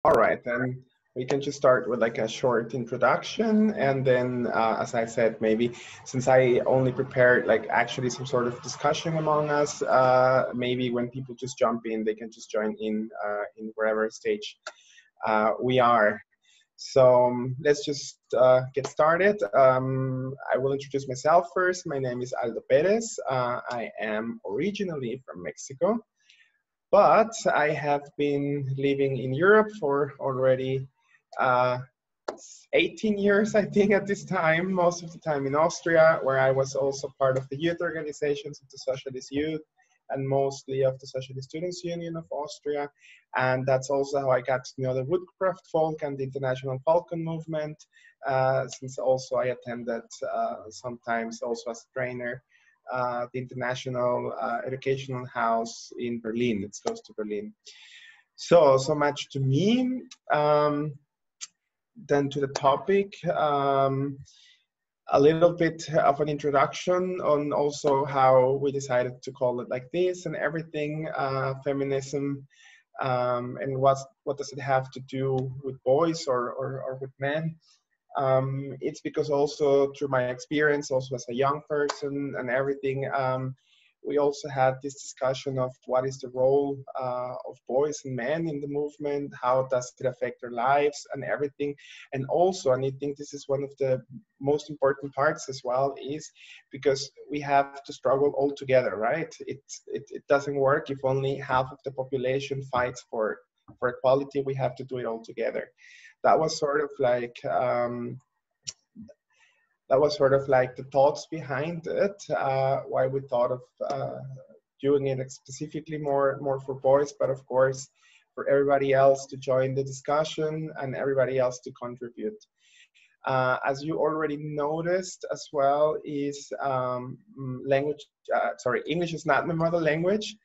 All right, then we can just start with like a short introduction, and then, as I said, maybe since I only prepared like actually some sort of discussion among us, maybe when people just jump in, they can just join in wherever stage we are. So let's just get started. I will introduce myself first. My name is Aldo Perez. I am originally from Mexico, but I have been living in Europe for already uh, 18 years, I think, at this time, most of the time in Austria, where I was also part of the youth organizations of the Socialist Youth and mostly of the Socialist Students Union of Austria. And that's also how I got to know the Woodcraft folk and the International Falcon Movement, since also I attended sometimes also as a trainer the International Educational House in Berlin. It's close to Berlin. So much to me. Then to the topic, a little bit of an introduction on also how we decided to call it like this and everything, feminism, and what does it have to do with boys or with men. It's because also through my experience, also as a young person and everything, we also had this discussion of what is the role of boys and men in the movement, how does it affect their lives and everything. And also, and I think this is one of the most important parts as well, is because we have to struggle all together, right? It doesn't work if only half of the population fights for equality. We have to do it all together. That was sort of like the thoughts behind it, why we thought of doing it specifically more for boys, but of course for everybody else to join the discussion and everybody else to contribute. As you already noticed as well, is English is not my mother language.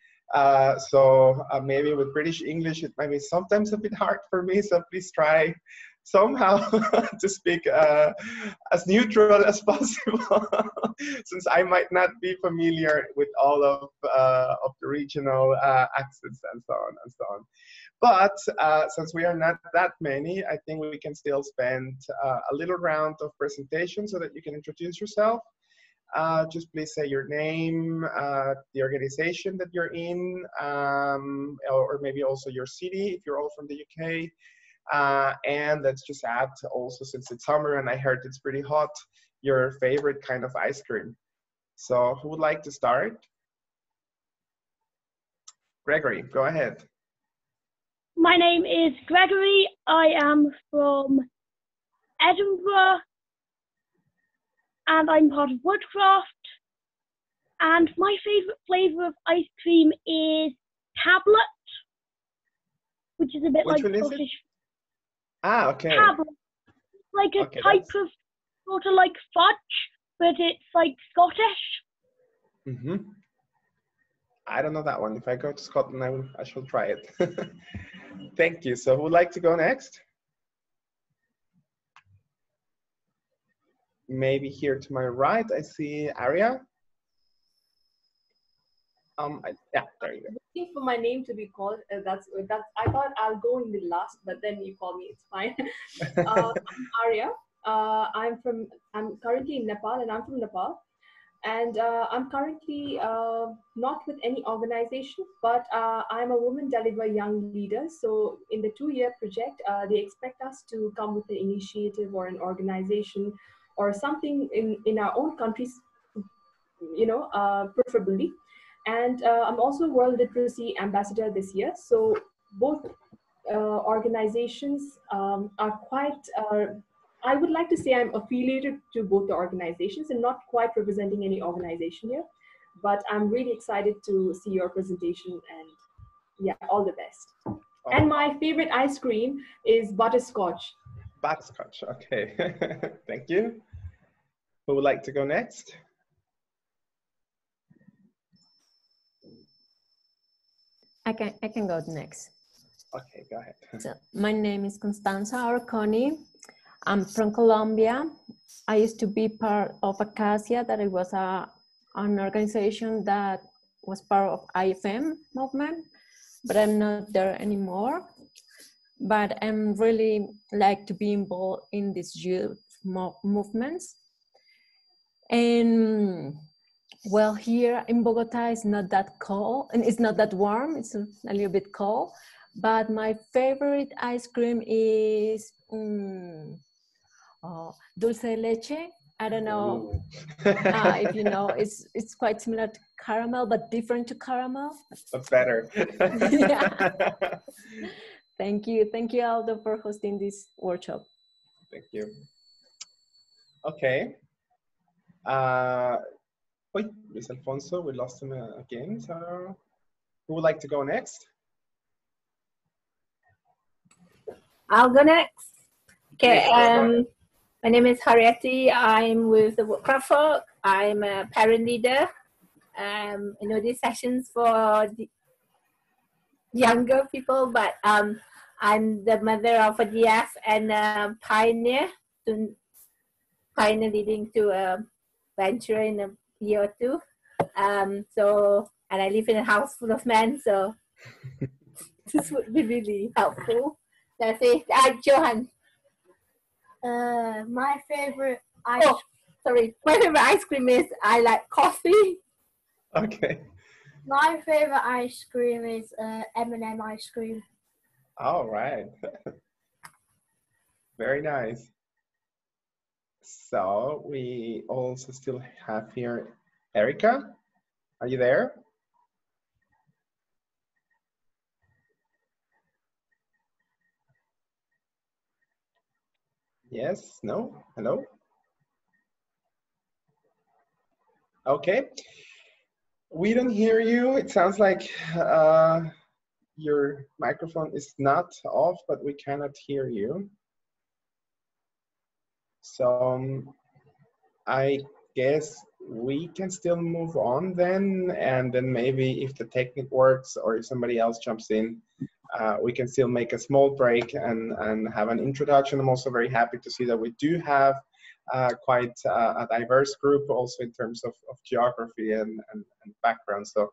So maybe with British English, it might be sometimes a bit hard for me, so please try somehow to speak as neutral as possible, since I might not be familiar with all of the regional accents and so on and so on. But since we are not that many, I think we can still spend a little round of presentation so that you can introduce yourself. Just please say your name, the organization that you're in, or maybe also your city if you're all from the UK. And let's just add also, since it's summer and I heard it's pretty hot, your favorite kind of ice cream. So who would like to start? Gregory, go ahead. My name is Gregory. I am from Edinburgh and I'm part of Woodcraft. And my favorite flavor of ice cream is tablet, which is a bit like Scottish. Ah, okay. Tablet. Like a type of sort of like fudge, but it's like Scottish. Mm-hmm. I don't know that one. If I go to Scotland, I shall try it. Thank you. So who would like to go next? Maybe here to my right, I see Aria. Yeah, there you go. I'm looking for my name to be called. That's. I thought I'll go in the last, but then you call me. It's fine. I'm Arya. I'm currently in Nepal, and I'm from Nepal. And I'm currently not with any organization, but I'm a woman deliver young leaders. So in the 2-year project, they expect us to come with an initiative or an organization or something in our own countries, preferably. And I'm also World Literacy Ambassador this year. So both organizations are quite, I would like to say I'm affiliated to both the organizations and not quite representing any organization here. But I'm really excited to see your presentation and yeah, all the best. Oh. And my favorite ice cream is butterscotch. Butterscotch, okay. Thank you. Who would like to go next? I can go next. Okay, go ahead. So, my name is Constanza Arconi. I'm from Colombia. I used to be part of Acacia, that it was an organization that was part of IFM movement, but I'm not there anymore. but I'm really like to be involved in these youth movements. And well, here in Bogota, it's not that cold and it's not that warm. It's a little bit cold, but my favorite ice cream is dulce de leche. I don't know if you know, it's quite similar to caramel, but different to caramel. But better. Yeah. Thank you, Aldo, for hosting this workshop. Thank you. Okay. Wait, Luis Alfonso, we lost him again. So, who would like to go next? I'll go next. Okay. My name is Harrieti. I'm with the Woodcraft Folk. I'm a parent leader. I know these sessions for the younger people, but I'm the mother of a DF and a pioneer leading to a venture in a year or two. And I live in a house full of men, so this would be really helpful. That's it. Johan. My favorite my favorite ice cream is I like coffee. Okay. My favorite ice cream is M&M ice cream. All right. Very nice. So we also still have here Erica. Are you there? Yes, no, hello? Okay. We don't hear you. It sounds like your microphone is not off, but we cannot hear you. So I guess we can still move on then, and then maybe if the technique works or if somebody else jumps in, we can still make a small break and have an introduction. I'm also very happy to see that we do have quite a diverse group also in terms of geography and background. So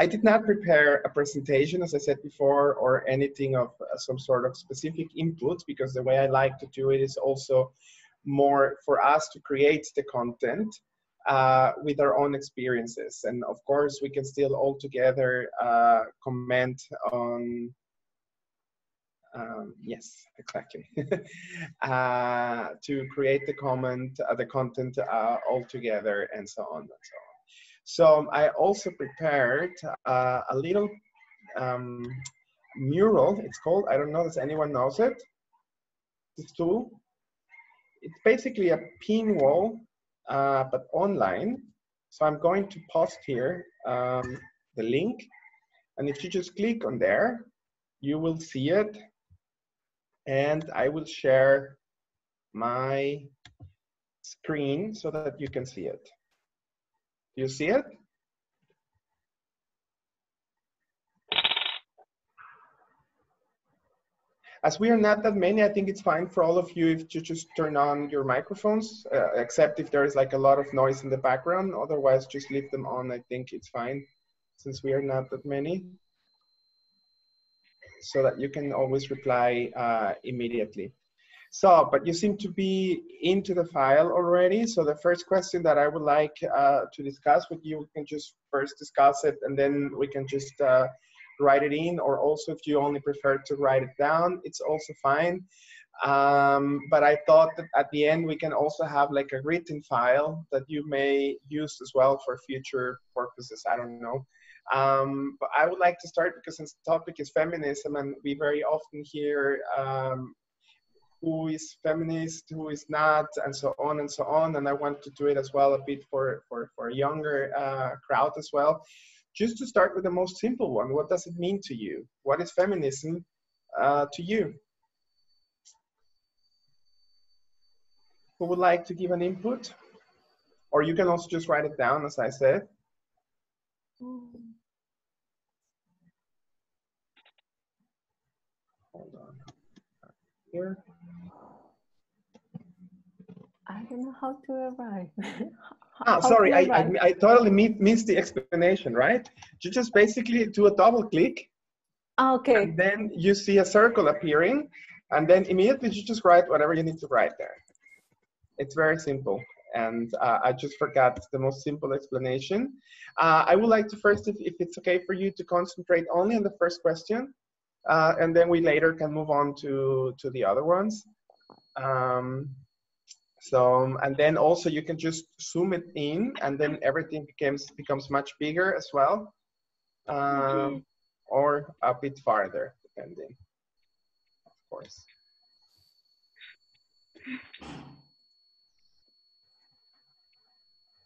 I did not prepare a presentation, as I said before, or anything of some sort of specific input, because the way I like to do it is also more for us to create the content with our own experiences. And of course, we can still all together comment on, yes, exactly, to create the content all together and so on and so on. So I also prepared a little mural, it's called, I don't know if anyone knows it, this tool. It's basically a pin wall, but online. So I'm going to post here the link. And if you just click on there, you will see it. And I will share my screen so that you can see it. Do you see it? As we are not that many, I think it's fine for all of you if you just turn on your microphones, except if there is like a lot of noise in the background. Otherwise, just leave them on. I think it's fine since we are not that many. So that you can always reply immediately. So, but you seem to be into the file already. So the first question that I would like to discuss with you, we can just first discuss it and then we can just write it in, or also if you only prefer to write it down, it's also fine. But I thought that at the end we can also have like a written file that you may use as well for future purposes. I don't know. But I would like to start because since the topic is feminism and we very often hear who is feminist, who is not, and so on and so on. And I want to do it as well a bit for a younger crowd as well. Just to start with the most simple one, what does it mean to you? What is feminism to you? Who would like to give an input? Or you can also just write it down, as I said. Hold on. Here. I don't know how to arrive. Sorry, I totally missed the explanation, right? You just basically do a double click Okay. And then you see a circle appearing, and then immediately you just write whatever you need to write there. It's very simple. And I just forgot the most simple explanation. I would like to first, if it's okay for you, to concentrate only on the first question, and then we later can move on to the other ones. And then also you can just zoom it in, and then everything becomes much bigger as well, or a bit farther, depending, of course.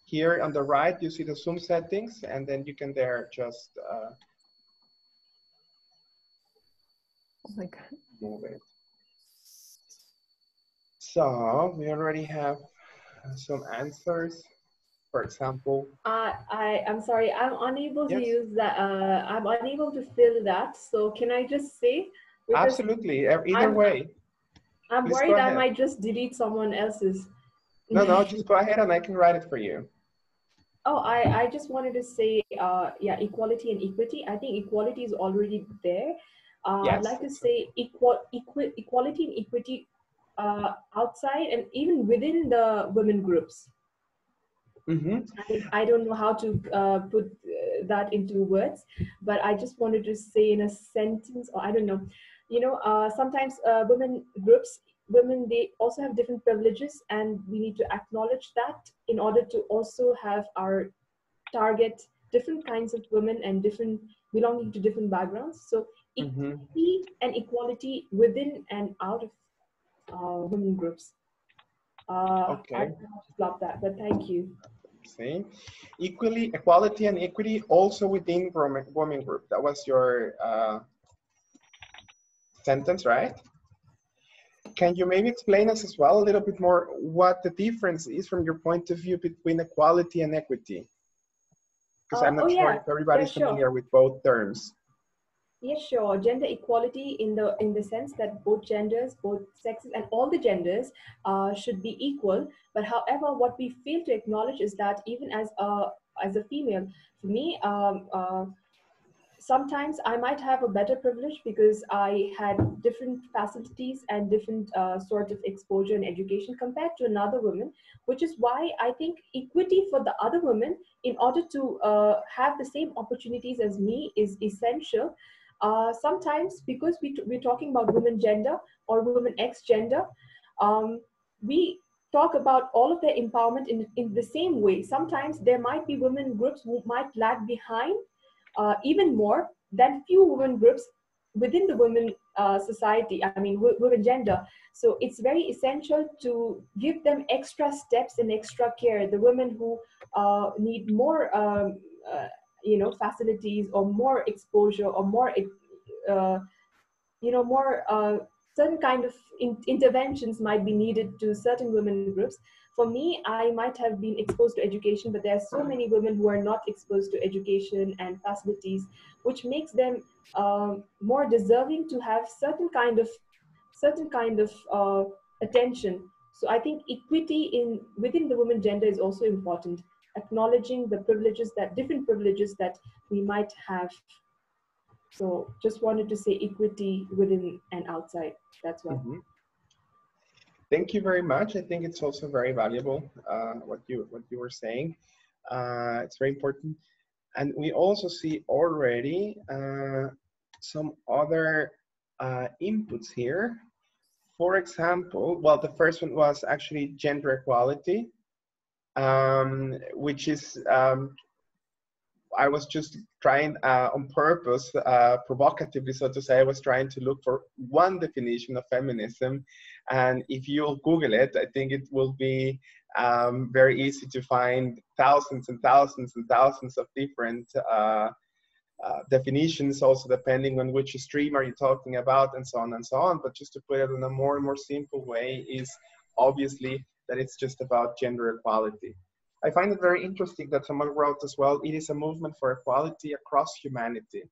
Here on the right, you see the zoom settings, and then you can there just Oh my God. move it. So we already have some answers. For example, I'm sorry, I'm unable to yes, use that. I'm unable to fill that. So can I just say? Because absolutely. Either I'm way, I'm please go worried I ahead. might just delete someone else's. No, just go ahead and I can write it for you. Oh, I just wanted to say, yeah, equality and equity. I think equality is already there. Yes, I'd like to say equality and equity outside and even within the women groups. I don't know how to put that into words, but I just wanted to say in a sentence, or I don't know, you know, sometimes women groups, women, they also have different privileges, and we need to acknowledge that in order to also have our target different kinds of women and different belonging to different backgrounds. So equity and equality within and out of women groups. Okay. I love that, but thank you. See, equality and equity also within women group. That was your sentence, right? Can you maybe explain us as well a little bit more what the difference is from your point of view between equality and equity? Because I'm not sure if everybody's familiar with both terms. Yes, sure. Gender equality in the sense that both genders, both sexes, and all the genders should be equal. But however, what we fail to acknowledge is that even as a female, for me, sometimes I might have a better privilege because I had different facilities and different sort of exposure and education compared to another woman, which is why I think equity for the other women in order to have the same opportunities as me is essential. Sometimes because we're talking about women gender or women X gender, we talk about all of their empowerment in the same way. Sometimes there might be women groups who might lag behind even more than few women groups within the women society, I mean, women gender. So it's very essential to give them extra steps and extra care. The women who need more, facilities or more exposure or more, certain kind of interventions might be needed to certain women groups. For me, I might have been exposed to education, but there are so many women who are not exposed to education and facilities, which makes them more deserving to have certain kind of attention. So I think equity within the women gender is also important, acknowledging the different privileges that we might have. So just wanted to say equity within and outside. That's why. Thank you very much. I think it's also very valuable what you were saying. It's very important, and we also see already some other inputs here. For example, well, the first one was actually gender equality, which is I was just trying on purpose, provocatively, so to say, I was trying to look for one definition of feminism. And if you'll Google it, I think it will be very easy to find thousands and thousands and thousands of different definitions, also depending on which stream are you talking about, and so on and so on. But just to put it in a more and more simple way is obviously that it's just about gender equality. I find it very interesting that someone wrote as well, it is a movement for equality across humanity.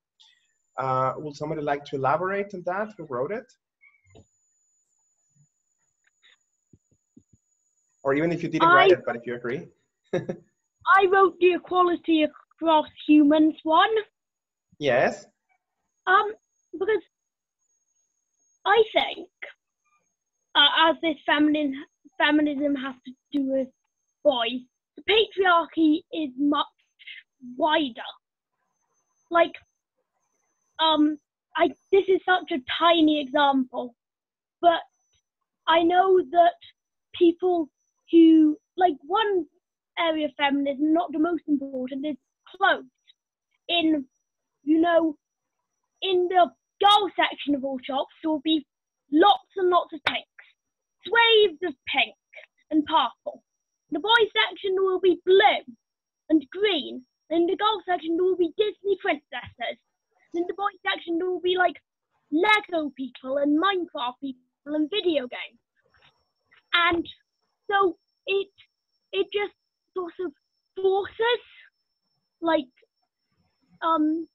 Would somebody like to elaborate on that? Who wrote it? Or even if you didn't write it, but if you agree. I wrote the equality across humans one. Yes. because I think as this feminism has to do with boys, the patriarchy is much wider. Like, this is such a tiny example, but I know that people who, like, one area of feminism, not the most important, is clothes. In, in the girl section of all shops, there will be lots and lots of pinks, swathes of pink and purple. In the boys section, there will be blue and green. In the girl section, there will be Disney princesses. In the boys section, there will be like Lego people and Minecraft people and video games. And so it just sort of forces like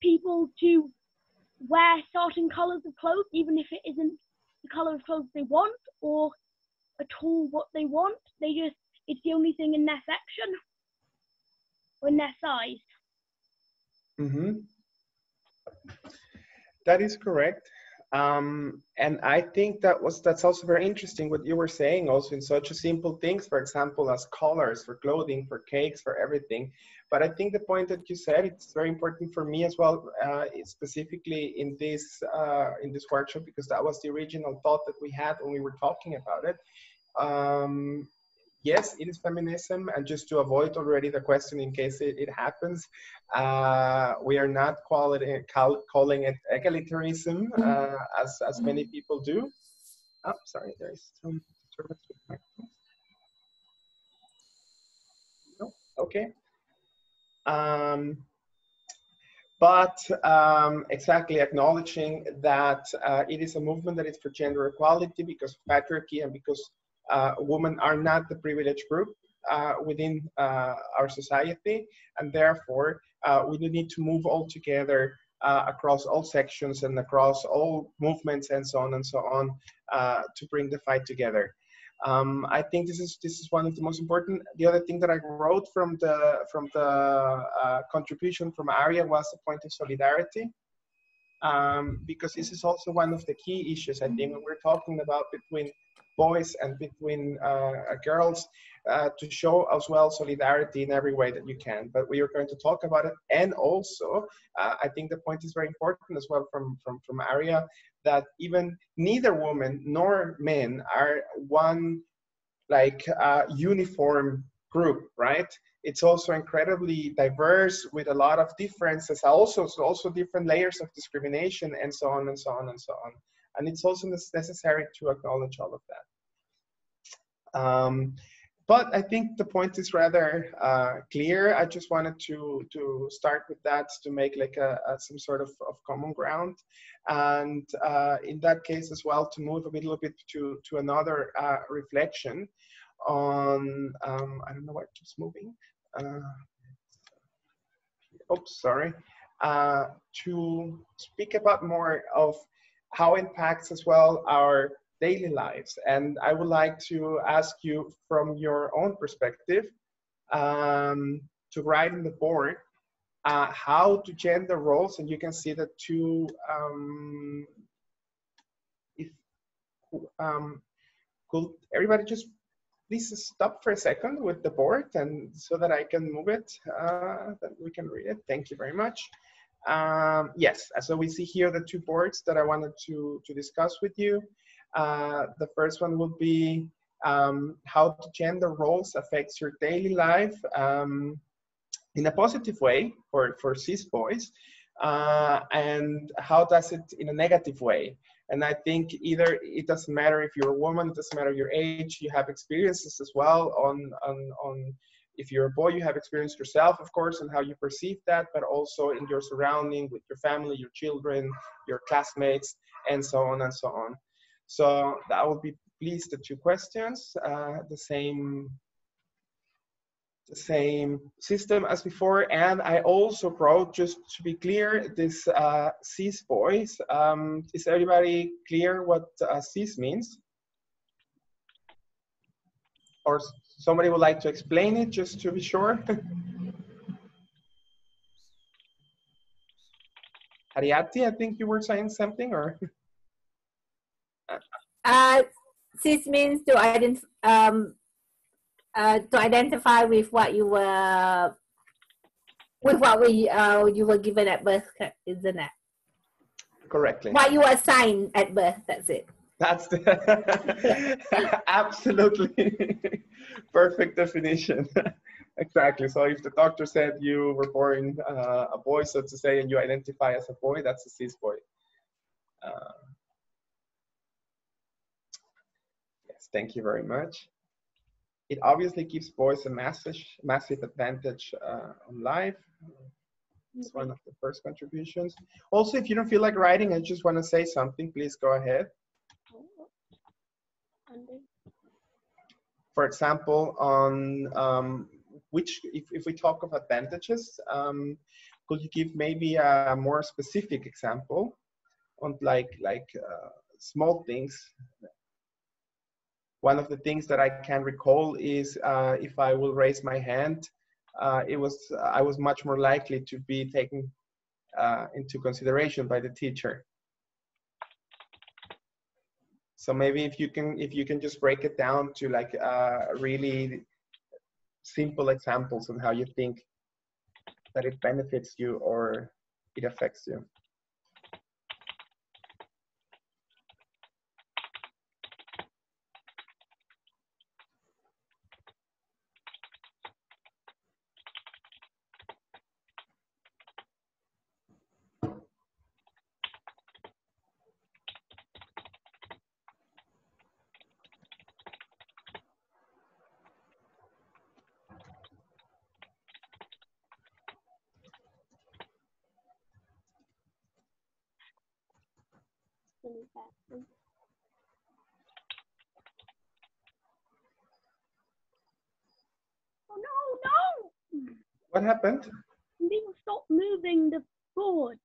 people to wear certain colours of clothes, even if it isn't the colour of clothes they want or at all what they want. It's the only thing in their section or in their size. Mm-hmm. That is correct. And I think that's also very interesting what you were saying also in such a simple things, for example, as colors for clothing, for cakes, for everything. But I think the point that you said, it's very important for me as well, specifically in this workshop, because that was the original thought that we had when we were talking about it. Yes, it is feminism, and just to avoid already the question in case it happens, we are not calling it egalitarianism, as many people do. Oh, sorry, there is some disturbance with my phone. No, okay. But exactly acknowledging that it is a movement that is for gender equality because of patriarchy and because women are not the privileged group within our society, and therefore we do need to move all together across all sections and across all movements and so on to bring the fight together. I think this is one of the most important. The other thing that I wrote from the contribution from Aria was the point of solidarity, because this is also one of the key issues, I think, when we're talking about between boys and between girls, to show as well solidarity in every way that you can. But we are going to talk about it, and also I think the point is very important as well from Aria, that even neither women nor men are one like uniform group, right? It's also incredibly diverse with a lot of differences, also different layers of discrimination and so on and so on and so on. And it's also necessary to acknowledge all of that. But I think the point is rather clear. I just wanted to start with that to make like some sort of common ground. And in that case as well, to move a little bit to another reflection on, I don't know what keeps moving. Oops, sorry. To speak about more of how it impacts as well our daily lives. And I would like to ask you from your own perspective to write on the board how do gender roles, and you can see the two, could everybody just please stop for a second with the board, and so that I can move it, that we can read it. Thank you very much. Yes, so we see here the two boards that I wanted to discuss with you. The first one will be how the gender roles affects your daily life in a positive way for cis boys, and how does it in a negative way. And I think either it doesn't matter if you're a woman, it doesn't matter your age, you have experiences as well on if you're a boy, you have experienced yourself, of course, and how you perceive that, but also in your surrounding with your family, your children, your classmates, and so on and so on. So that would be please the two questions, the same system as before. And I also wrote, just to be clear, this cis boys. Is everybody clear what cis means? Or somebody would like to explain it just to be sure? Hariati, I think you were saying something, or? Cis means to identify with what you were, with what you were given at birth, isn't it? Correctly. What you were assigned at birth, that's it. That's the absolutely perfect definition. Exactly. So if the doctor said you were born a boy, so to say, and you identify as a boy, that's a cis boy. Yes, thank you very much. It obviously gives boys a massive advantage on life. It's one of the first contributions. Also, if you don't feel like writing and just want to say something, please go ahead. For example, on if we talk of advantages, could you give maybe a more specific example on like small things? One of the things that I can recall is if I will raise my hand, I was much more likely to be taken into consideration by the teacher. So maybe if you can just break it down to like really simple examples on how you think that it benefits you or it affects you. Oh no, no! What happened? People stop moving the board.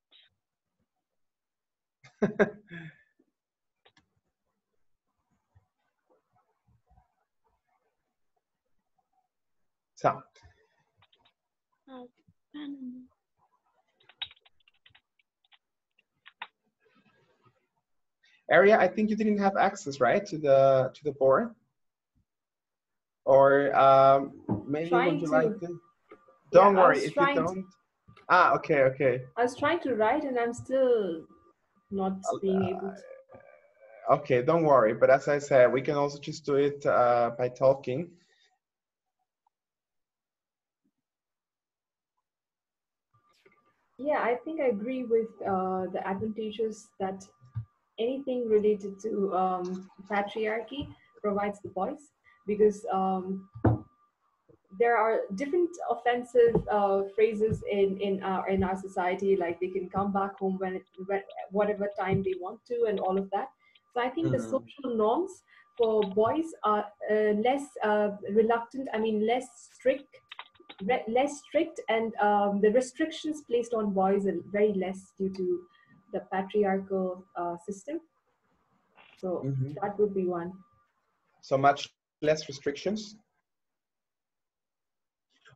So. Area, I think you didn't have access, right, to the board, or maybe would you like to? Don't worry if you don't. Ah, okay, okay. I was trying to write and I'm still not being able to. Okay, don't worry. But as I said, we can also just do it by talking. Yeah, I think I agree with the advantages that anything related to patriarchy provides the boys, because there are different offensive phrases in our society, like they can come back home when whatever time they want to and all of that. So I think the social norms for boys are less reluctant, I mean less strict, and the restrictions placed on boys are very less due to the patriarchal system. So that would be one. So much less restrictions.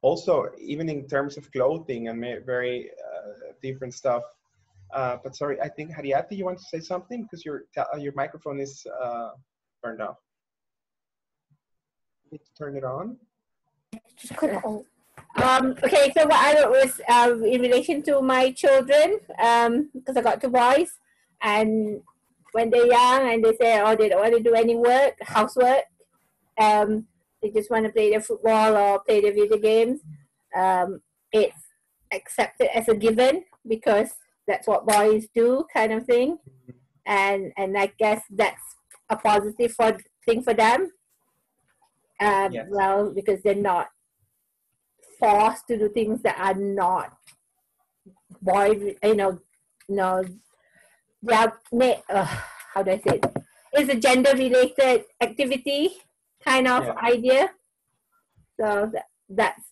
Also, even in terms of clothing and very different stuff. But sorry, I think Hariati, you want to say something because your microphone is turned off. You need to turn it on. Okay, so what I wrote was in relation to my children, because I got two boys, and when they're young and they say, oh, they don't want to do any work, housework, they just want to play their football or play their video games, it's accepted as a given because that's what boys do, kind of thing, and I guess that's a positive thing for them. Yes. Well, because they're not forced to do things that are not boy, they are made, how do I say it? It's a gender related activity kind of idea. So that's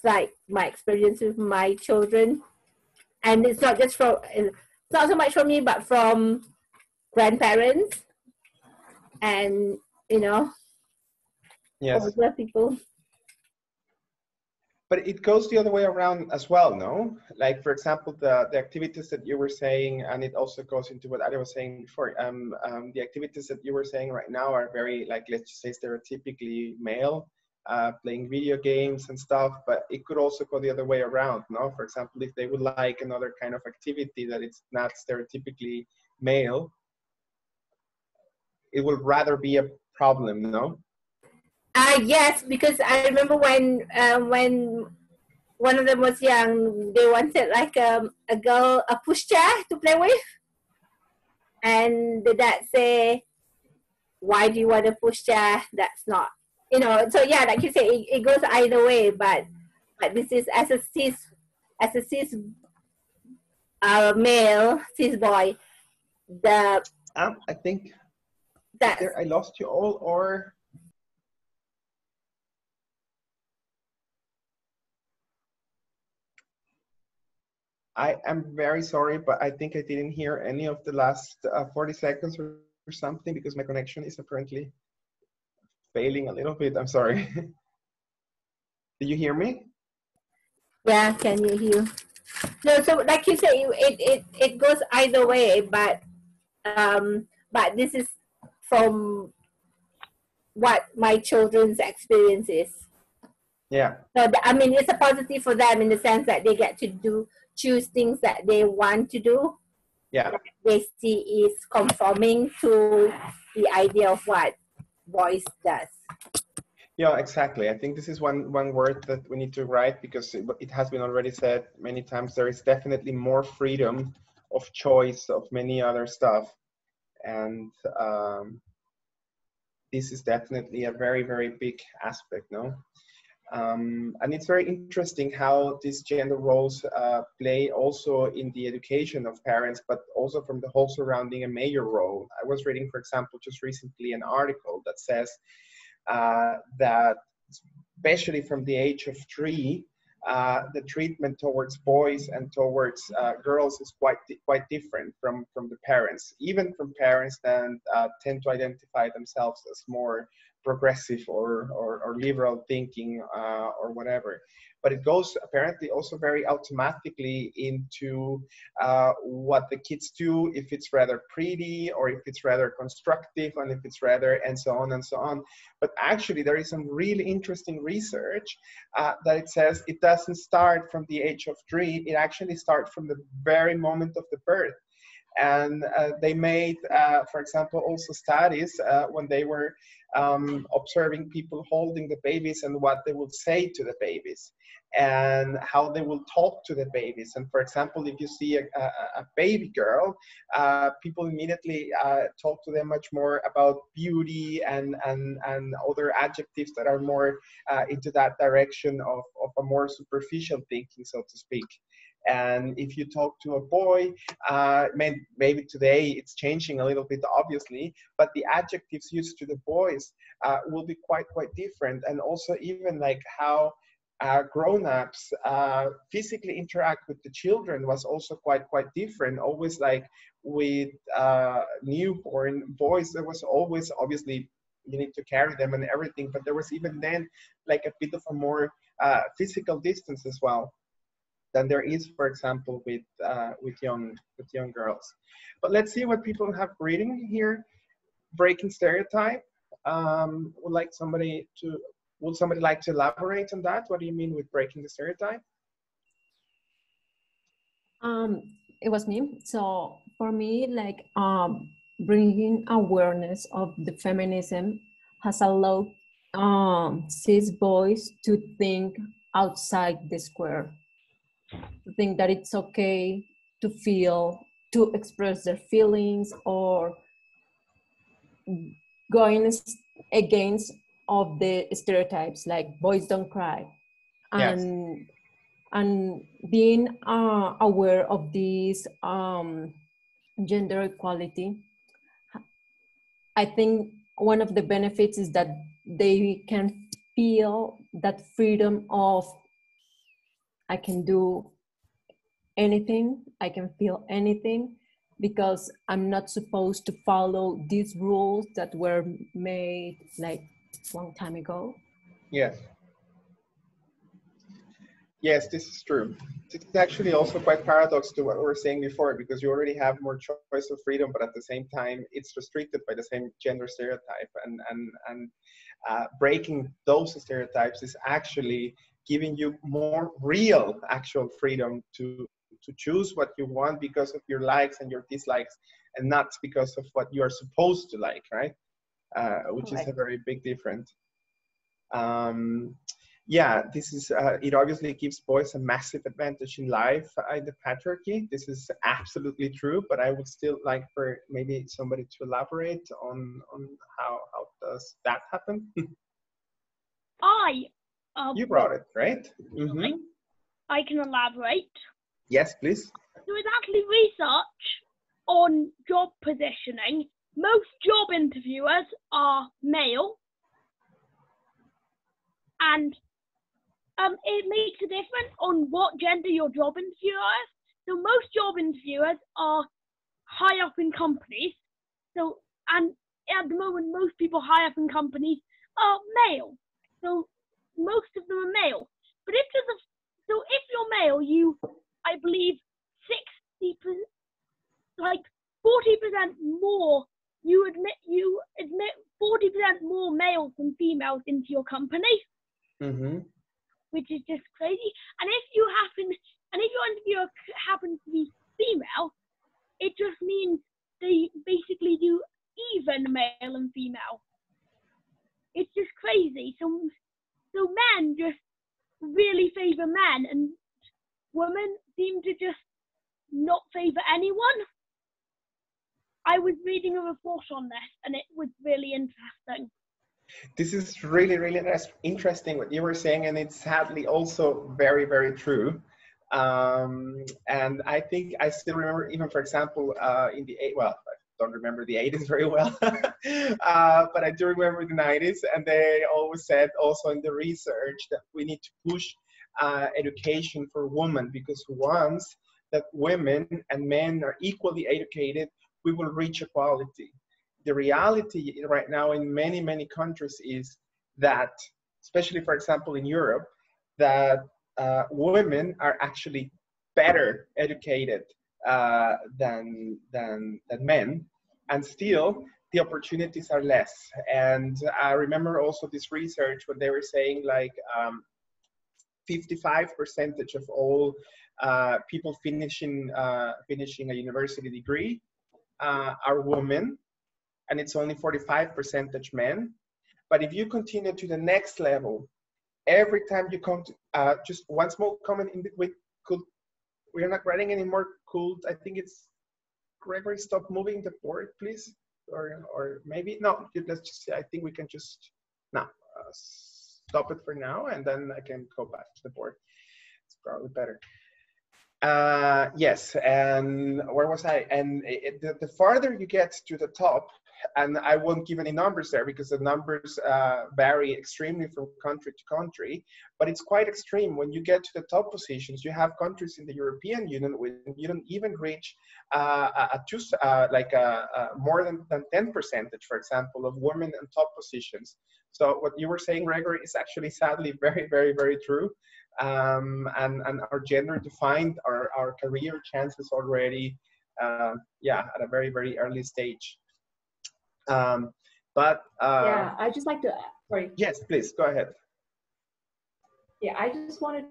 like my experience with my children, and it's not so much from me, but from grandparents and older people. But it goes the other way around as well, no? Like, for example, the activities that you were saying, and it also goes into what Ada was saying before, the activities that you were saying right now are very, like, let's just say stereotypically male, playing video games and stuff, but it could also go the other way around, no? For example, if they would like another kind of activity that it's not stereotypically male, it will rather be a problem, no? Yes, because I remember when one of them was young, they wanted like a pushchair to play with, and the dad say, "Why do you want a pushchair? That's not, you know." So yeah, like you say, it goes either way. But this is as a cis male, cis boy, the I think that's I lost you all, or I am very sorry, but I think I didn't hear any of the last 40 seconds or something, because my connection is apparently failing a little bit. I'm sorry. Did you hear me? yeah. Can you hear? No, so like you say, it goes either way, but this is from what my children's experience is. Yeah. So I mean, it's a positive for them in the sense that they get to choose things that they want to do. Yeah. That they see is conforming to the idea of what boys does. Yeah, exactly. I think this is one word that we need to write, because it has been already said many times. There is definitely more freedom of choice of many other stuff, and this is definitely a very, very big aspect, no? And it's very interesting how these gender roles play also in the education of parents, but also from the whole surrounding a major role. I was reading, for example, just recently an article that says that especially from the age of 3, the treatment towards boys and towards girls is quite different from the parents, even from parents that tend to identify themselves as more progressive or liberal thinking or whatever. But it goes apparently also very automatically into what the kids do, if it's rather pretty or if it's rather constructive, and if it's rather, and so on and so on. But actually there is some really interesting research that it says it doesn't start from the age of 3, it actually starts from the very moment of the birth. And they made, for example, also studies when they were observing people holding the babies and what they would say to the babies and how they will talk to the babies. And for example, if you see a baby girl, people immediately talk to them much more about beauty and other adjectives that are more into that direction of a more superficial thinking, so to speak. And if you talk to a boy, maybe today it's changing a little bit, obviously, but the adjectives used to the boys will be quite different. And also even like how grown-ups physically interact with the children was also quite different. Always like with newborn boys, there was always, obviously, you need to carry them and everything, but there was even then like a bit of a more physical distance as well than there is, for example, with young girls. But let's see what people have reading here. Breaking stereotype. Would somebody like to elaborate on that? What do you mean with breaking the stereotype? It was me. So for me, like bringing awareness of the feminism has allowed cis boys to think outside the square, to think that it's okay to feel, to express their feelings, or going against of the stereotypes like boys don't cry. And yes. And being aware of this gender equality, I think one of the benefits is that they can feel that freedom of I can do anything, I can feel anything, because I'm not supposed to follow these rules that were made like a long time ago. Yes. Yes, this is true. This is actually also quite paradox to what we were saying before, because you already have more choice of freedom, but at the same time, it's restricted by the same gender stereotype. And breaking those stereotypes is actually giving you more real, actual freedom to choose what you want because of your likes and your dislikes, and not because of what you are supposed to like, right? Which is a very big difference. Yeah, this is, it obviously gives boys a massive advantage in life in the patriarchy. This is absolutely true, but I would still like for maybe somebody to elaborate on how does that happen? You brought it, right? Mm-hmm. I can elaborate. Yes, please. There is actually research on job positioning. Most job interviewers are male, and it makes a difference on what gender your job interviewer is. So most job interviewers are high up in companies. So, and at the moment, most people high up in companies are male. So most of them are male. But if you're male, I believe 60%, like 40% more. You admit 40% more males than females into your company. Mm-hmm. Which is just crazy. And if your interviewer happens to be female, it just means they basically do even male and female. It's just crazy. So men just really favor men, and women seem to just not favor anyone. I was reading a report on this, and it was really interesting. This is really, really interesting what you were saying, and it's sadly also very, very true. And I think I still remember, even for example, in the I don't remember the 80s very well, but I do remember the 90s, and they always said also in the research that we need to push education for women, because once that women and men are equally educated, we will reach equality. The reality right now in many, many countries is that, especially for example in Europe, that women are actually better educated than men, and still the opportunities are less. And I remember also this research when they were saying like 55% of all people finishing a university degree are women, and it's only 45% men. But if you continue to the next level, every time you come to, just one small comment in between, we're not writing anymore, I think it's, Gregory, stop moving the board, please. Or maybe, no, let's just, I think we can just, no, stop it for now, and then I can go back to the board. It's probably better. Yes, and where was I? And the farther you get to the top, and I won't give any numbers there because the numbers vary extremely from country to country, but it's quite extreme. When you get to the top positions, you have countries in the European Union where you don't even reach more than 10%, for example, of women in top positions. So what you were saying, Gregory, is actually sadly very, very, very true. And our gender defined our career chances already, at a very, very early stage. Yeah, I just like to, sorry. Yes, please, go ahead. Yeah, I just wanted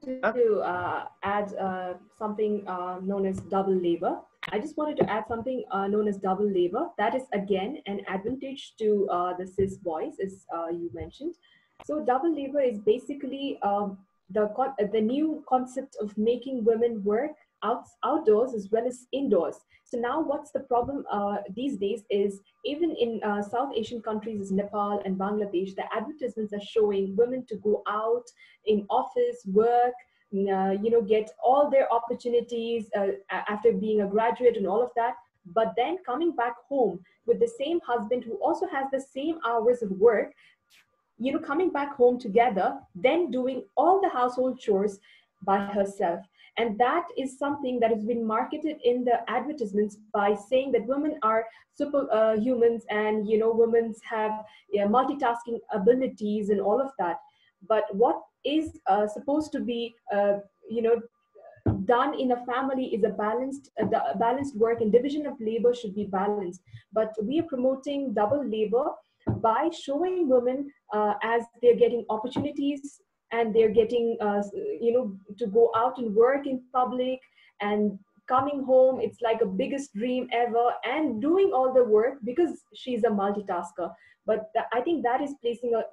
to add something known as double labor. I just wanted to add something known as double labor. That is, again, an advantage to the cis boys, as you mentioned. So double labor is basically the new concept of making women work outdoors as well as indoors. So now what's the problem these days is, even in South Asian countries as Nepal and Bangladesh, the advertisements are showing women to go out in office, work, get all their opportunities after being a graduate and all of that. But then coming back home with the same husband who also has the same hours of work, coming back home together, then doing all the household chores by herself. And that is something that has been marketed in the advertisements by saying that women are superhumans and, women have multitasking abilities and all of that. but what is supposed to be you know done in a family is a balanced work, and division of labor should be balanced. But we are promoting double labor by showing women as they're getting opportunities, and they're getting to go out and work in public, and coming home, it's like a biggest dream ever, and doing all the work because she's a multitasker. But I think that is placing a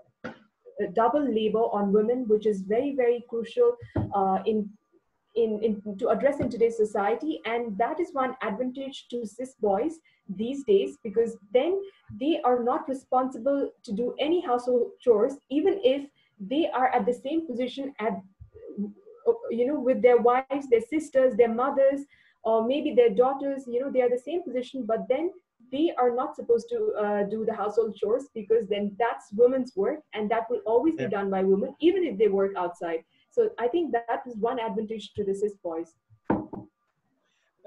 double labor on women, which is very, very crucial in to address in today's society. And that is one advantage to cis boys these days, because then they are not responsible to do any household chores, even if they are at the same position at with their wives, their sisters, their mothers, or maybe their daughters. They are the same position, but then they are not supposed to do the household chores, because then that's women's work, and that will always be done by women, even if they work outside. So I think that is one advantage to the cis boys.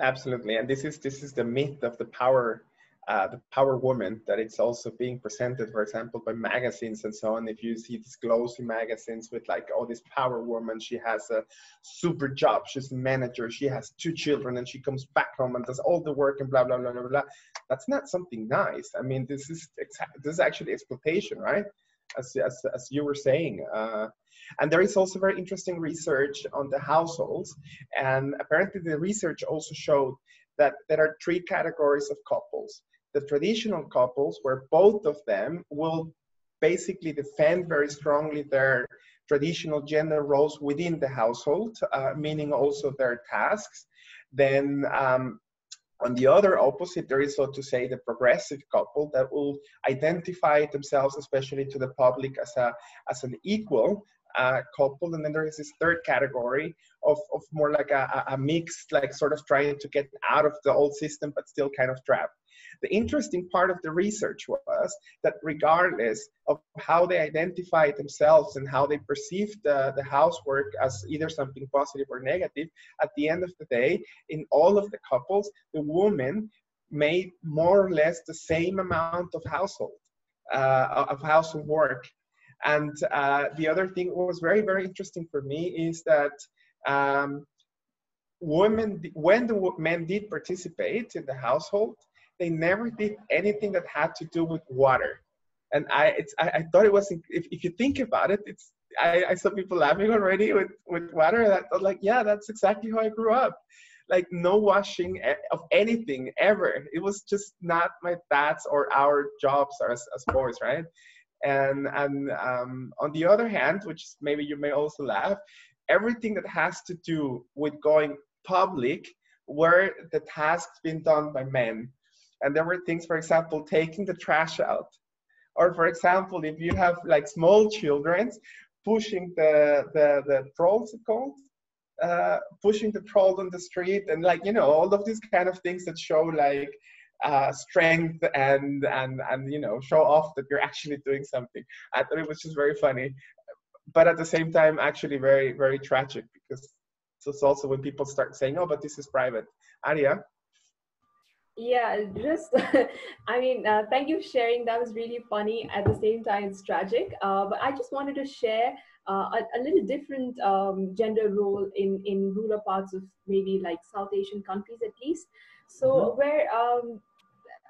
Absolutely, and this is the myth of the power woman, that it's also being presented, for example, by magazines and so on. If you see these glossy magazines with like, oh, this power woman, she has a super job, she's a manager, she has 2 children, and she comes back home and does all the work and blah blah blah blah blah. That's not something nice. I mean, this is actually exploitation, right? As you were saying. And there is also very interesting research on the households, and apparently the research also showed that there are 3 categories of couples. The traditional couples, where both of them will basically defend very strongly their traditional gender roles within the household, meaning also their tasks. Then on the other opposite, there is, so to say, the progressive couple that will identify themselves, especially to the public, as an equal couple. And then there is this third category of more like a mixed, like sort of trying to get out of the old system, but still kind of trapped. The interesting part of the research was that regardless of how they identified themselves and how they perceived the housework as either something positive or negative, at the end of the day, in all of the couples, the woman made more or less the same amount of household work. And the other thing that was very, very interesting for me is that women, when the men did participate in the household, they never did anything that had to do with water. And I thought it was, if you think about it, I saw people laughing already with water. And I thought, like, yeah, that's exactly how I grew up. Like, no washing of anything ever. It was just not my dad's or our jobs as boys, right? And on the other hand, which maybe you may also laugh, everything that has to do with going public were the tasks being done by men. And there were things, for example, taking the trash out. Or for example, if you have like small children, pushing the trolls, it's called, pushing the troll on the street, and like, all of these kind of things that show like strength and show off that you're actually doing something. I thought it was just very funny, but at the same time actually very, very tragic, because it's also when people start saying, oh, but this is private. Aria? Yeah, just, I mean, thank you for sharing. That was really funny. At the same time, it's tragic. But I just wanted to share a little different gender role in rural parts of maybe like South Asian countries at least. So where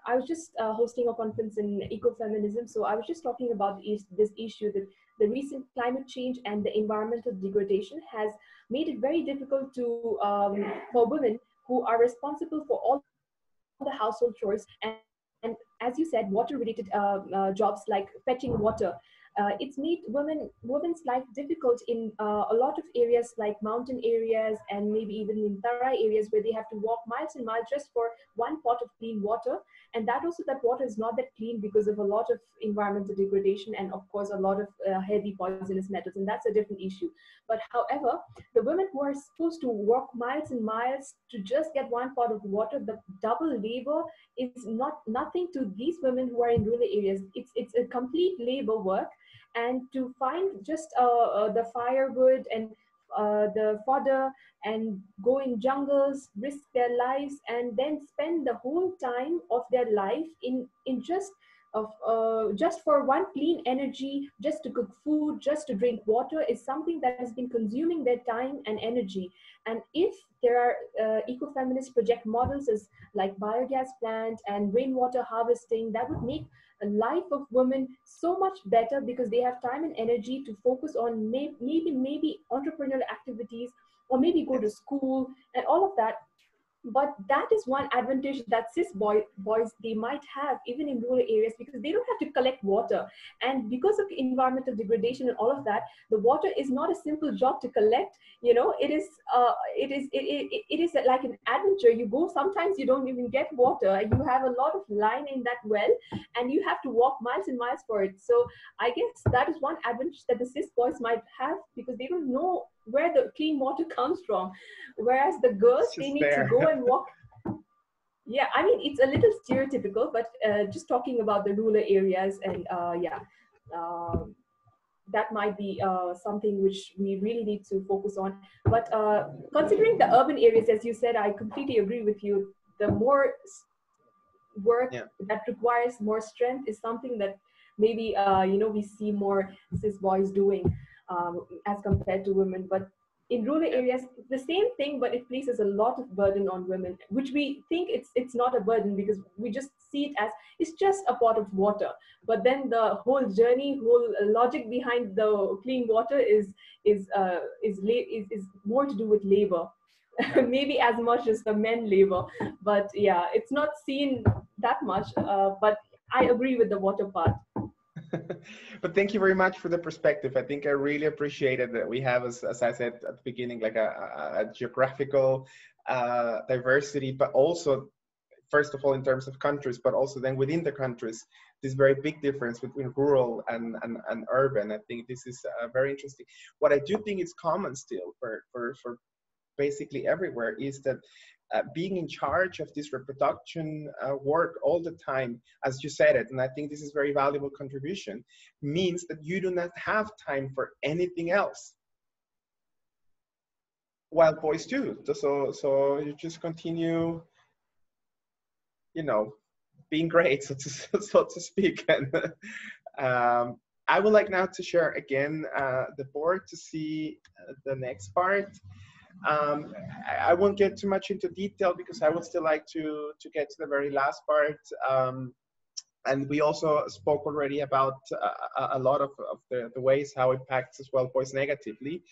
I was just hosting a conference in ecofeminism. So I was just talking about this issue that the recent climate change and the environmental degradation has made it very difficult to for women who are responsible for all the household chores, and as you said, water related jobs like fetching water. It's made women's life difficult in a lot of areas like mountain areas, and maybe even in Tarai areas, where they have to walk miles and miles just for one pot of clean water. And that water is not that clean because of a lot of environmental degradation, and of course a lot of heavy poisonous metals, and that's a different issue. But however, the women who are supposed to walk miles and miles to just get one pot of water, the double labor is nothing to these women who are in rural areas. It's a complete labor work, and to find just the firewood and the fodder, and go in jungles, risk their lives, and then spend the whole time of their life in just just for one clean energy, just to cook food, just to drink water, is something that has been consuming their time and energy. And if there are eco-feminist project models as like biogas plant and rainwater harvesting, that would make a life of women so much better, because they have time and energy to focus on maybe entrepreneurial activities, or maybe go to school and all of that. But that is one advantage that cis boys they might have even in rural areas, because they don't have to collect water. And because of environmental degradation and all of that, the water is not a simple job to collect. You know, it is like an adventure. You go, sometimes you don't even get water, you have a lot of line in that well, and you have to walk miles and miles for it. So I guess that is one advantage that the cis boys might have, because they don't know where the clean water comes from, whereas the girls, they need to go and walk. Yeah, I mean, it's a little stereotypical, but just talking about the rural areas, and that might be something which we really need to focus on. But considering the urban areas, as you said, I completely agree with you. The more work that requires more strength is something that maybe we see more cis boys doing as compared to women. But in rural areas, the same thing, but it places a lot of burden on women, which we think it's not a burden, because we just see it as it's just a pot of water. But then the whole journey, whole logic behind the clean water is more to do with labor. Maybe as much as the men labor, but yeah, it's not seen that much. But I agree with the water part. But thank you very much for the perspective. I think I really appreciated that we have, as I said at the beginning, like a geographical diversity, but also, first of all, in terms of countries, but also then within the countries, this very big difference between rural and urban. I think this is very interesting. What I do think is common still for basically everywhere is that being in charge of this reproduction work all the time, as you said it, and I think this is very valuable contribution, means that you do not have time for anything else, while boys do. So you just continue, being great, so to speak. And I would like now to share again the board to see the next part. I won't get too much into detail, because I would still like to get to the very last part. And we also spoke already about a lot of the ways how it impacts as well boys negatively.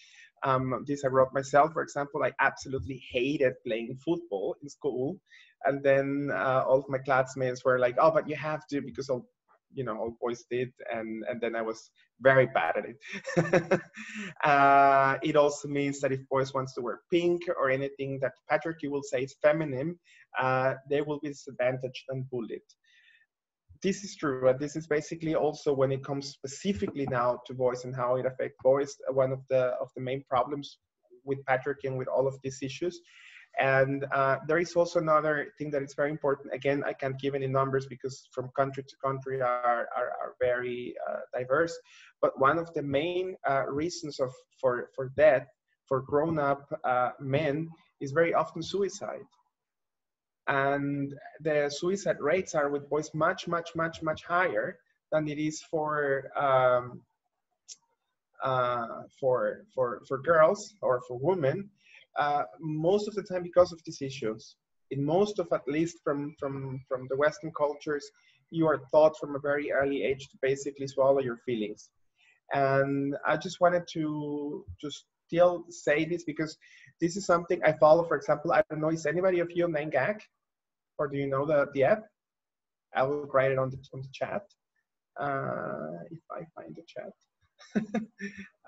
This I wrote myself. For example, I absolutely hated playing football in school. And then all of my classmates were like, oh, but you have to, because all boys did, and then I was very bad at it. It also means that if boys wants to wear pink or anything that patriarchy will say is feminine, they will be disadvantaged and bullied. This is true, and this is basically also, when it comes specifically now to boys and how it affects boys, one of the main problems with patriarchy and with all of these issues. And there is also another thing that is very important. Again, I can't give any numbers, because from country to country are very diverse. But one of the main reasons for death for grown-up men is very often suicide. And the suicide rates are with boys much higher than it is for girls or for women. Most of the time, because of these issues. In most of, at least from the Western cultures, you are taught from a very early age to basically swallow your feelings. And I just wanted to just still say this, because this is something I follow. For example, I don't know, is anybody of you on 9gag? Or do you know the app? I will write it on the chat. If I find the chat.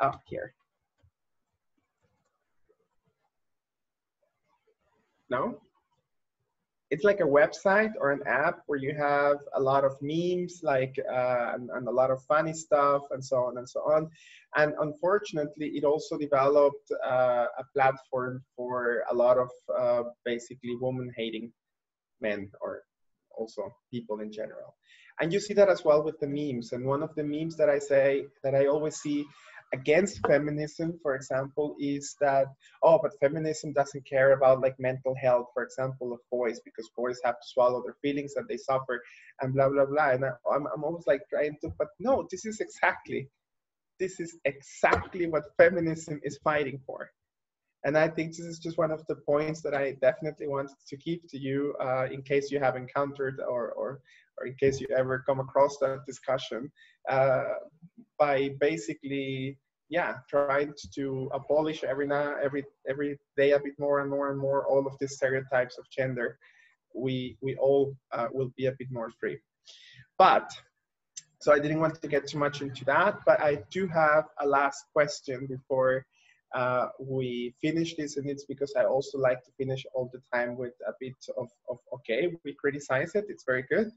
Oh, here. No? It's like a website or an app where you have a lot of memes, like and a lot of funny stuff, and so on and so on. And unfortunately, it also developed a platform for a lot of basically woman-hating men, or also people in general. And you see that as well with the memes. And one of the memes that I always see, against feminism, for example, is that, oh, but feminism doesn't care about like mental health, for example, of boys, because boys have to swallow their feelings and they suffer and blah, blah, blah. And I'm always like trying to, but no, this is exactly what feminism is fighting for. And I think this is just one of the points that I definitely wanted to keep to you in case you have encountered or in case you ever come across that discussion, by basically, yeah, trying to abolish every day a bit more and more and more all of these stereotypes of gender. We all will be a bit more free. But so I didn't want to get too much into that, but I do have a last question before we finish this, and it's because I also like to finish all the time with a bit of okay, we criticize it, it's very good,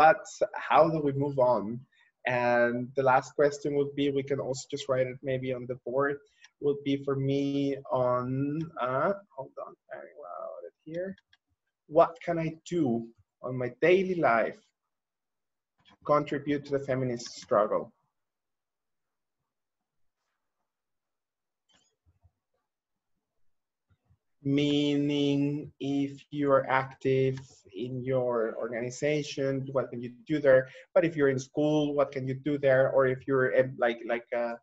but how do we move on? And the last question would be, we can also just write it maybe on the board, would be for me on, hold on, very well, here. What can I do on my daily life to contribute to the feminist struggle? Meaning, if you are active in your organization, what can you do there? But if you're in school, what can you do there? Or if you're like a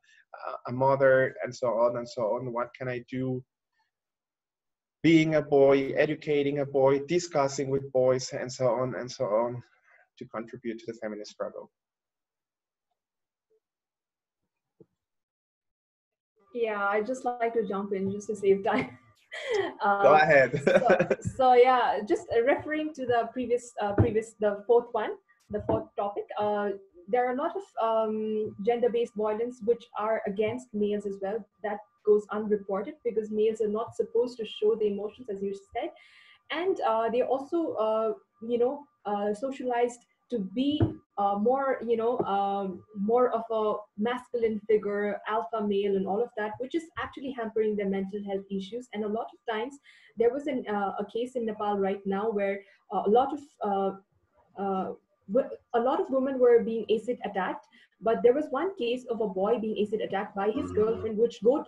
mother and so on, what can I do? Being a boy, educating a boy, discussing with boys, and so on to contribute to the feminist struggle. Yeah, I'd just like to jump in just to save time. Go ahead. so yeah, just referring to the the fourth topic. There are a lot of gender-based violence which are against males as well. That goes unreported because males are not supposed to show the emotions, as you said, and they're also socialized to be more more of a masculine figure, alpha male, and all of that, which is actually hampering their mental health issues. And a lot of times, there was a case in Nepal right now where a lot of women were being acid attacked, but there was one case of a boy being acid attacked by his girlfriend, which went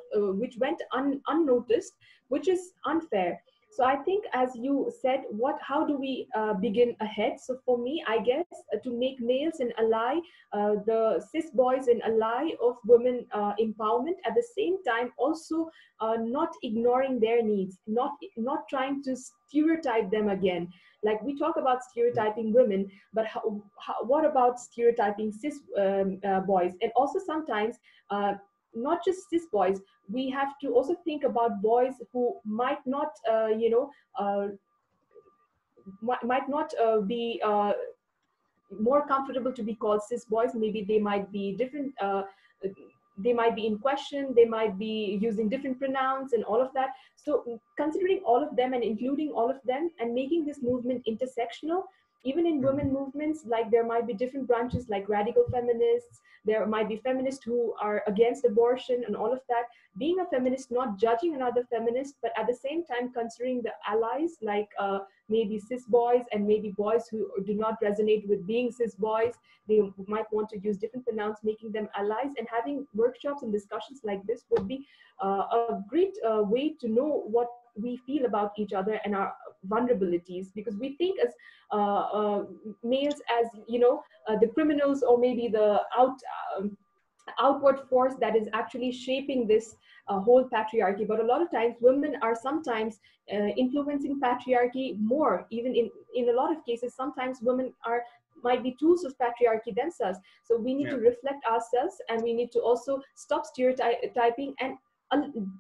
unnoticed, which is unfair. So I think, as you said, how do we begin ahead? So for me, I guess to make males an ally, the cis boys an ally of women empowerment. At the same time, also not ignoring their needs, not trying to stereotype them again. Like we talk about stereotyping women, but what about stereotyping cis boys? And also sometimes. Not just cis boys, we have to also think about boys who might not, might not be more comfortable to be called cis boys. Maybe they might be different. They might be in question. They might be using different pronouns and all of that. So considering all of them and including all of them and making this movement intersectional. Even in women movements, like there might be different branches like radical feminists, there might be feminists who are against abortion and all of that. Being a feminist, not judging another feminist, but at the same time considering the allies like maybe cis boys and maybe boys who do not resonate with being cis boys. They might want to use different pronouns, making them allies, and having workshops and discussions like this would be a great way to know what we feel about each other and our vulnerabilities, because we think as males as the criminals or maybe the outward force that is actually shaping this whole patriarchy. But a lot of times women are sometimes influencing patriarchy more. Even in a lot of cases, sometimes women might be tools of patriarchy themselves. So we need to reflect ourselves, and we need to also stop stereotyping and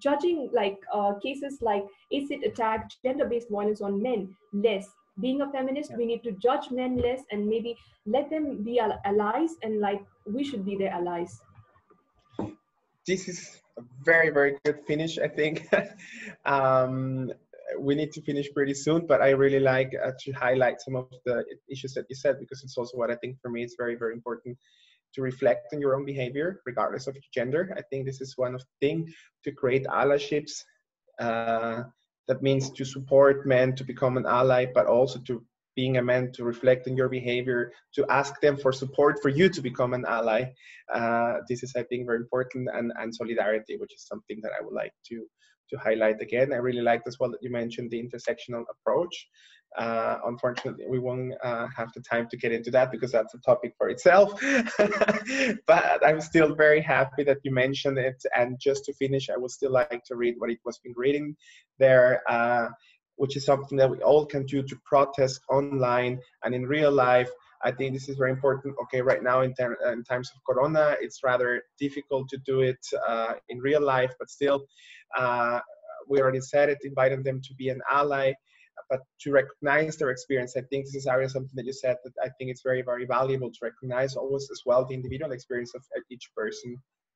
judging like cases like acid attack, gender-based violence on men less. Being a feminist, we need to judge men less and maybe let them be allies, and like we should be their allies. This is a very, very good finish, I think. We need to finish pretty soon, but I really like to highlight some of the issues that you said, because it's also what I think for me is very, very important to reflect on your own behavior, regardless of your gender. I think this is one of the things to create allyships. That means to support men to become an ally, but also to being a man, to reflect on your behavior, to ask them for support for you to become an ally. This is, I think, very important, and solidarity, which is something that I would like to highlight again. I really liked as well that you mentioned the intersectional approach. Unfortunately, we won't have the time to get into that because that's a topic for itself. But I'm still very happy that you mentioned it. And just to finish, I would still like to read what it was been reading there, which is something that we all can do to protest online and in real life. I think this is very important. Okay, right now in times of Corona, it's rather difficult to do it in real life, but still, we already said it, inviting them to be an ally, but to recognize their experience. I think this is something that you said that I think it's very, very valuable to recognize always as well the individual experience of each person,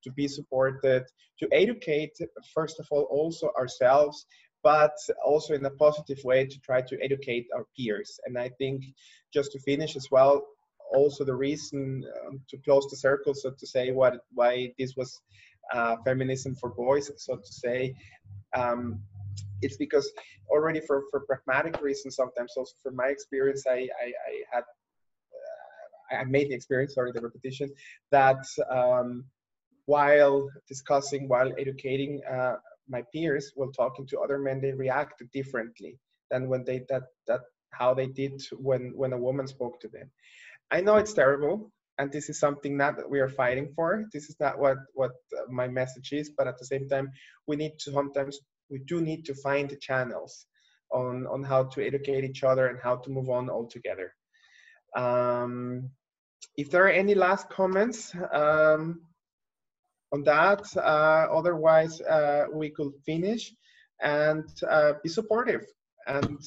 to be supported, to educate, first of all, also ourselves, but also in a positive way to try to educate our peers. And I think, just to finish as well, also the reason to close the circle, so to say, why this was feminism for boys, so to say, it's because already for pragmatic reasons, sometimes also from my experience, I made the experience, sorry, the repetition, that while discussing, while educating my peers, while talking to other men, they reacted differently than when they how they did when a woman spoke to them. I know it's terrible, and this is something not that we are fighting for. This is not what my message is, but at the same time, we do need to find the channels on how to educate each other and how to move on all together. If there are any last comments on that, otherwise we could finish and be supportive. And